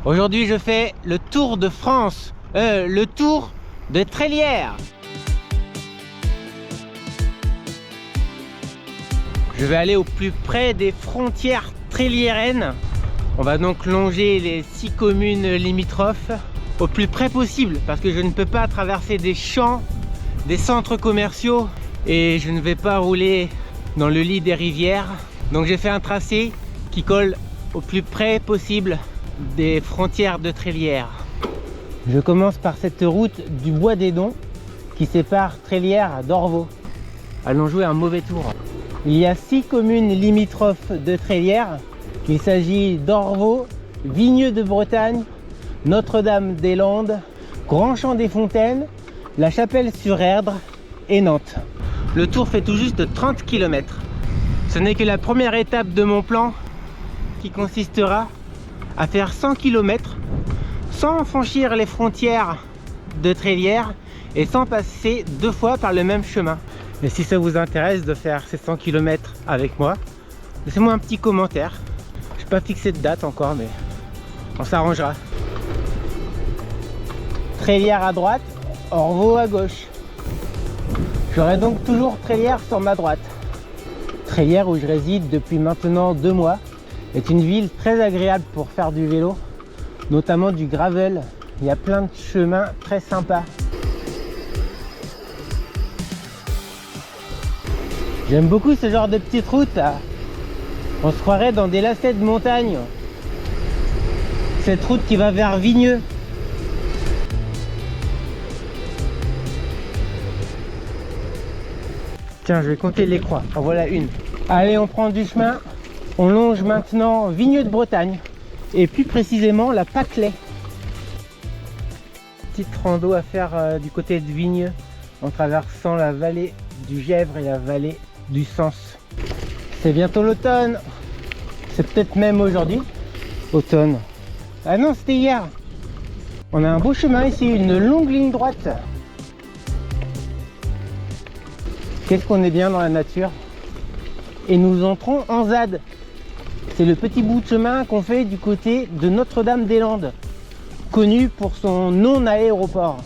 Aujourd'hui, je fais le tour de France, le tour de Trélières. Je vais aller au plus près des frontières tréliéraines. On va donc longer les 6 communes limitrophes au plus près possible parce que je ne peux pas traverser des champs, des centres commerciaux et je ne vais pas rouler dans le lit des rivières. Donc j'ai fait un tracé qui colle au plus près possible des frontières de Trélières. Je commence par cette route du Bois des Dons qui sépare Trélières d'Orvaux. Allons jouer un mauvais tour. Il y a 6 communes limitrophes de Trélières. Il s'agit d'Orvaux, Vigneux de Bretagne, Notre-Dame-des-Landes, Grand-Champ-des-Fontaines, La Chapelle-sur-Erdre et Nantes. Le tour fait tout juste 30 km. Ce n'est que la première étape de mon plan qui consistera à faire 100 km sans franchir les frontières de Trélières et sans passer 2 fois par le même chemin. Et si ça vous intéresse de faire ces 100 km avec moi, laissez-moi un petit commentaire. Je n'ai pas fixé de date encore, mais on s'arrangera. Trélières à droite, Orvaux à gauche. J'aurai donc toujours Trélières sur ma droite. Trélières, où je réside depuis maintenant 2 mois, est une ville très agréable pour faire du vélo, notamment du gravel. Il y a plein de chemins très sympas. J'aime beaucoup ce genre de petite route là. On se croirait dans des lacets de montagne. Cette route qui va vers Vigneux. Tiens, je vais compter les croix. En voilà une. Allez, on prend du chemin. On longe maintenant Vigneux de Bretagne. Et plus précisément la Pâtelet. Petite rando à faire du côté de Vigneux en traversant la vallée du Gèvre et la vallée du Sens. C'est bientôt l'automne. C'est peut-être même aujourd'hui. Automne. Ah non, c'était hier. On a un beau chemin ici, une longue ligne droite. Qu'est-ce qu'on est bien dans la nature. Et nous entrons en ZAD. C'est le petit bout de chemin qu'on fait du côté de Notre-Dame-des-Landes, connu pour son non-aéroport.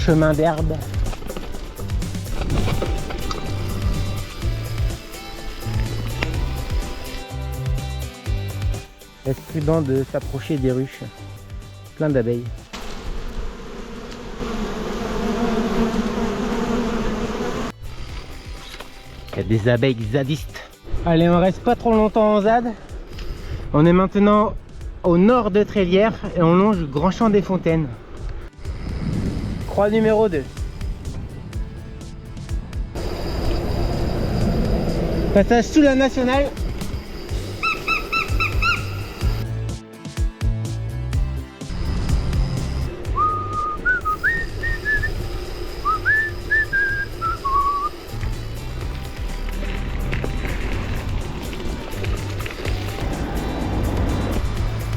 Chemin d'herbe. Est-ce prudent de s'approcher des ruches? Plein d'abeilles. Il y a des abeilles zadistes. Allez, on reste pas trop longtemps en ZAD. On est maintenant au nord de Trélières et on longe Grand-Champ-des-Fontaines. Croix numéro 2. Passage sous la nationale.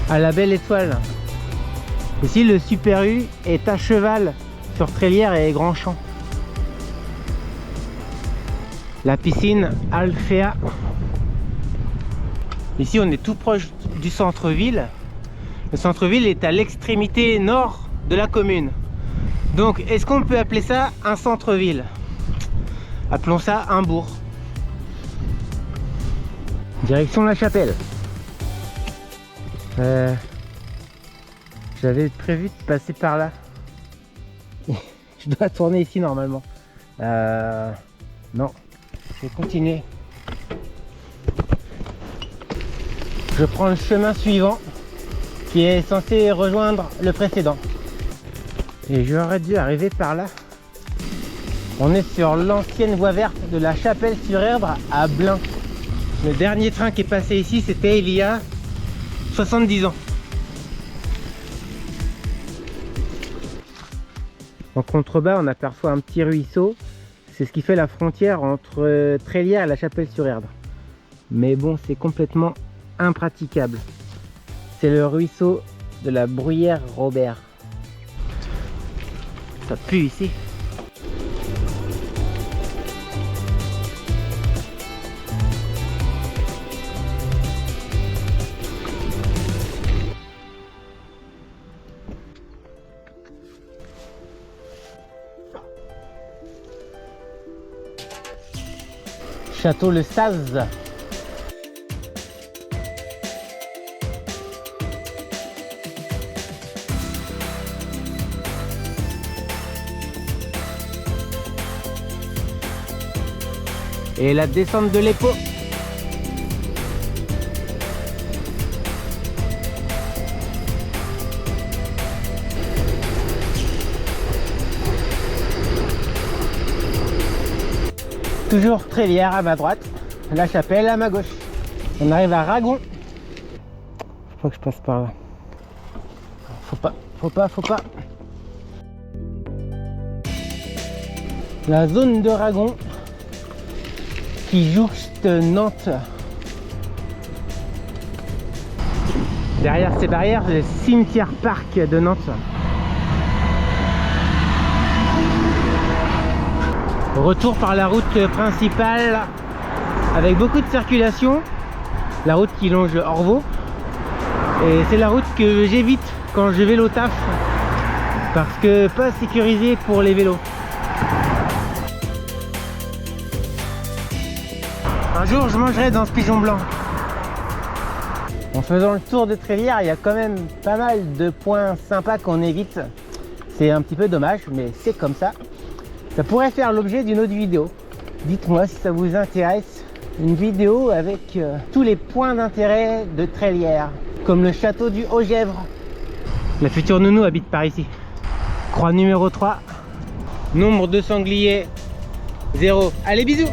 À la belle étoile. Ici, le Super U est à cheval sur Trélières et Grand-Champ. La piscine Alfea. Ici, on est tout proche du centre-ville. Le centre-ville est à l'extrémité nord de la commune. Donc, est-ce qu'on peut appeler ça un centre-ville? Appelons ça un bourg. Direction La Chapelle. J'avais prévu de passer par là. Je dois tourner ici normalement. Non, je vais continuer. Je prends le chemin suivant qui est censé rejoindre le précédent. Et j'aurais dû arriver par là. On est sur l'ancienne voie verte de La Chapelle-sur-Erdre à Blain. Le dernier train qui est passé ici, c'était il y a 70 ans. En contrebas, on aperçoit un petit ruisseau. C'est ce qui fait la frontière entre Trélières et La Chapelle-sur-Erdre. Mais bon, c'est complètement impraticable. C'est le ruisseau de la Bruyère Robert. Ça pue ici. Château Le Saz. Et la descente de l'Épau. Toujours Trélières à ma droite, La Chapelle à ma gauche. On arrive à Ragon. Faut que je passe par là. Faut pas. La zone de Ragon qui jouxte Nantes. Derrière ces barrières, le cimetière parc de Nantes. Retour par la route principale avec beaucoup de circulation, la route qui longe Orvaux, et c'est la route que j'évite quand je vélo taf parce que pas sécurisée pour les vélos. Un jour je mangerai dans ce pigeon blanc. En faisant le tour de Trélières, il y a quand même pas mal de points sympas qu'on évite. C'est un petit peu dommage, mais c'est comme ça. Ça pourrait faire l'objet d'une autre vidéo. Dites-moi si ça vous intéresse, une vidéo avec tous les points d'intérêt de Trélières, comme le château du Haut-Gèvre. La future nounou habite par ici. Croix numéro 3. Nombre de sangliers 0. Allez, bisous!